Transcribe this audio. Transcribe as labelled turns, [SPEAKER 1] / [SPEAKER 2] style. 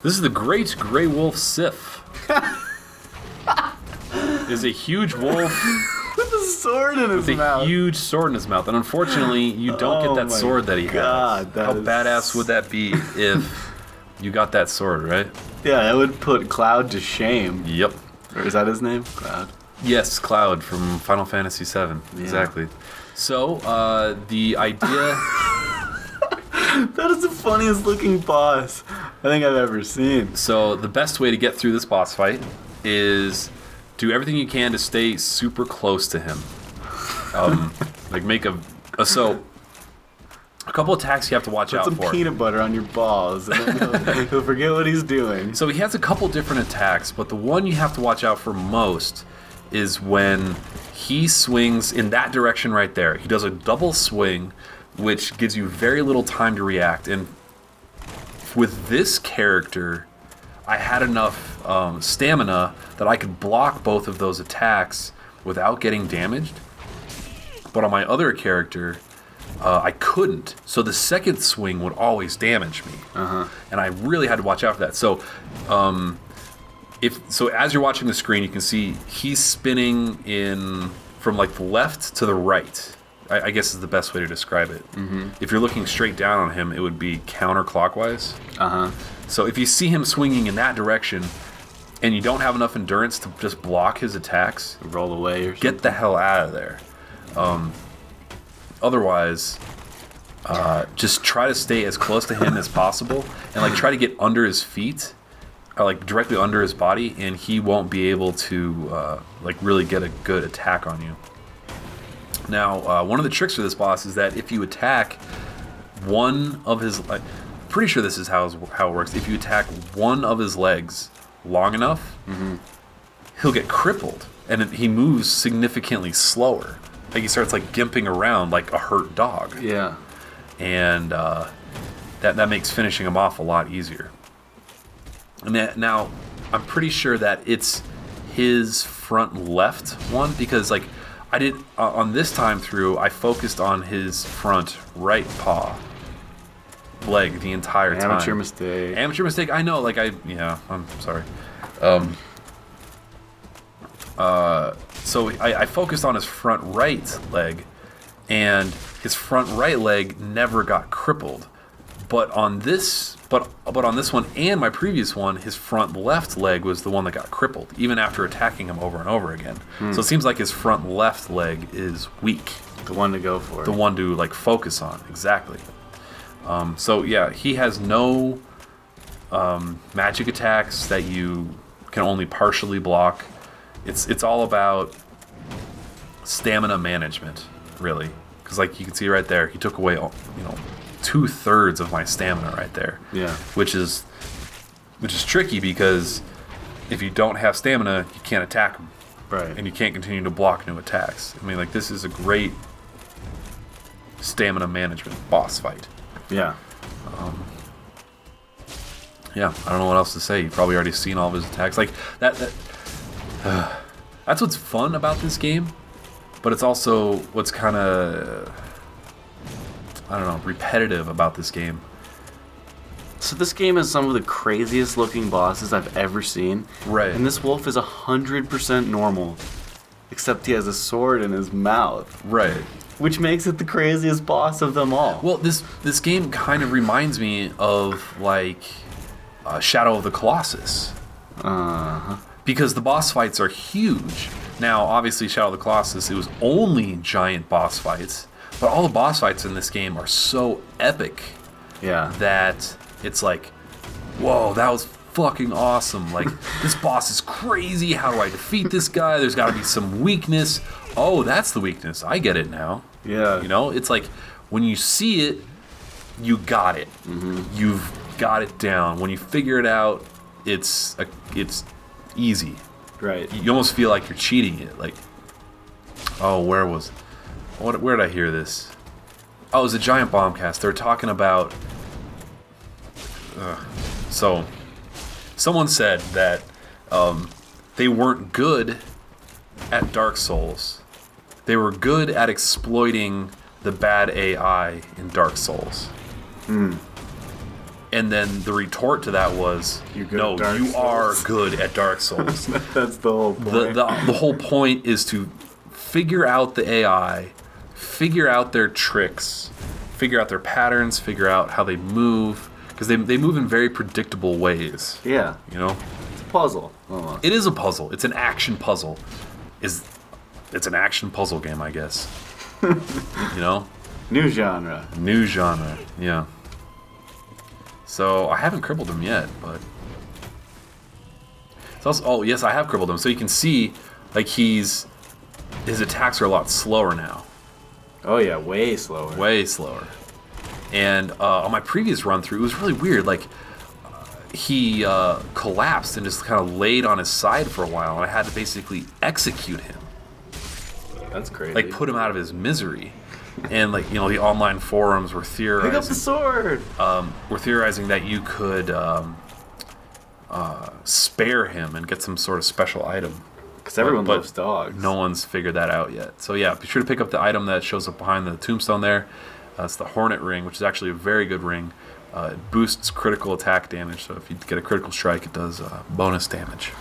[SPEAKER 1] This is the Great Grey Wolf Sif. Is a huge wolf
[SPEAKER 2] with a sword in his mouth.
[SPEAKER 1] A huge sword in his mouth. And unfortunately, you don't get that sword that he has. How badass would that be if you got that sword, right?
[SPEAKER 2] Yeah, that would put Cloud to shame.
[SPEAKER 1] Yep.
[SPEAKER 2] Or is that his name? Cloud?
[SPEAKER 1] Yes, Cloud from Final Fantasy VII. Yeah. Exactly. So, the idea...
[SPEAKER 2] That is the funniest looking boss I think I've ever seen.
[SPEAKER 1] So the best way to get through this boss fight is do everything you can to stay super close to him. Like make a couple attacks you have to watch out for.
[SPEAKER 2] Put some peanut butter on your balls, and then he'll forget what he's doing.
[SPEAKER 1] So he has a couple different attacks, but the one you have to watch out for most is when he swings in that direction right there. He does a double swing, which gives you very little time to react. And with this character, I had enough stamina that I could block both of those attacks without getting damaged. But on my other character, I couldn't. So the second swing would always damage me. And I really had to watch out for that. So as you're watching the screen, you can see he's spinning in from like the left to the right. I guess is the best way to describe it. If you're looking straight down on him, it would be counterclockwise. So if you see him swinging in that direction, and you don't have enough endurance to just block his attacks,
[SPEAKER 2] roll away or something.
[SPEAKER 1] Get the hell out of there. Otherwise, just try to stay as close to him as possible, and like try to get under his feet, or like directly under his body, and he won't be able to like really get a good attack on you. Now, one of the tricks for this boss is that if you attack one of his... pretty sure this is how it works. If you attack one of his legs long enough, he'll get crippled, and he moves significantly slower. Like he starts like gimping around like a hurt dog.
[SPEAKER 2] Yeah.
[SPEAKER 1] And that makes finishing him off a lot easier. And now, I'm pretty sure that it's his front left one, because like... I did on this time through. I focused on his front right paw leg the entire time.
[SPEAKER 2] Amateur mistake.
[SPEAKER 1] Amateur mistake. I know. Like I'm sorry. So I focused on his front right leg, and his front right leg never got crippled. But on this one and my previous one, his front left leg was the one that got crippled, even after attacking him over and over again. So it seems like his front left leg is weak.
[SPEAKER 2] The one to go for.
[SPEAKER 1] The one to like focus on, exactly. So yeah, he has no magic attacks that you can only partially block. It's all about stamina management, really. Because like you can see right there, he took away 2/3 of my stamina right there.
[SPEAKER 2] Yeah.
[SPEAKER 1] Which is tricky, because if you don't have stamina, you can't attack him.
[SPEAKER 2] Right.
[SPEAKER 1] And you can't continue to block new attacks. I mean, like, this is a great stamina management boss fight.
[SPEAKER 2] Yeah.
[SPEAKER 1] Yeah, I don't know what else to say. You've probably already seen all of his attacks. Like, that's what's fun about this game, but it's also what's kind of... I don't know, repetitive about this game.
[SPEAKER 2] So this game has some of the craziest looking bosses I've ever seen.
[SPEAKER 1] Right.
[SPEAKER 2] And this wolf is 100% normal, except he has a sword in his mouth.
[SPEAKER 1] Right.
[SPEAKER 2] Which makes it the craziest boss of them all.
[SPEAKER 1] Well, this game kind of reminds me of, like, Shadow of the Colossus. Because the boss fights are huge. Now, obviously, Shadow of the Colossus, it was only giant boss fights. But all the boss fights in this game are so epic, that it's like, whoa, that was fucking awesome. Like, this boss is crazy. How do I defeat this guy? There's got to be some weakness. Oh, that's the weakness. I get it now.
[SPEAKER 2] Yeah.
[SPEAKER 1] It's like when you see it, you got it. You've got it down. When you figure it out, it's easy.
[SPEAKER 2] Right.
[SPEAKER 1] You almost feel like you're cheating it. Like, oh, where did I hear this? Oh, it was a Giant Bombcast. They were talking about... So, someone said that they weren't good at Dark Souls. They were good at exploiting the bad AI in Dark Souls. And then the retort to that was,
[SPEAKER 2] You're good
[SPEAKER 1] no,
[SPEAKER 2] at Dark
[SPEAKER 1] you
[SPEAKER 2] Souls."
[SPEAKER 1] are good at Dark Souls.
[SPEAKER 2] That's the whole point.
[SPEAKER 1] The whole point is to figure out the AI, figure out their tricks, figure out their patterns, figure out how they move, because they move in very predictable ways.
[SPEAKER 2] Yeah.
[SPEAKER 1] You know,
[SPEAKER 2] It's a puzzle. Almost.
[SPEAKER 1] it is a puzzle. It's an action puzzle. It's an action puzzle game, I guess. You know,
[SPEAKER 2] New genre.
[SPEAKER 1] new genre. Yeah. So I haven't crippled him yet, but it's also, oh yes, I have crippled him. So you can see, like his attacks are a lot slower now.
[SPEAKER 2] Oh yeah, way slower.
[SPEAKER 1] Way slower. And on my previous run through, it was really weird. Like, he collapsed and just kind of laid on his side for a while, and I had to basically execute him,
[SPEAKER 2] That's crazy.
[SPEAKER 1] like put him out of his misery. And like, you know, the online forums were
[SPEAKER 2] Pick up the
[SPEAKER 1] theorizing,
[SPEAKER 2] sword.
[SPEAKER 1] that you could spare him and get some sort of special item.
[SPEAKER 2] Because everyone
[SPEAKER 1] But
[SPEAKER 2] loves dogs.
[SPEAKER 1] No one's figured that out yet. So yeah, be sure to pick up the item that shows up behind the tombstone there. It's the Hornet ring, which is actually a very good ring. It boosts critical attack damage, so if you get a critical strike, it does bonus damage.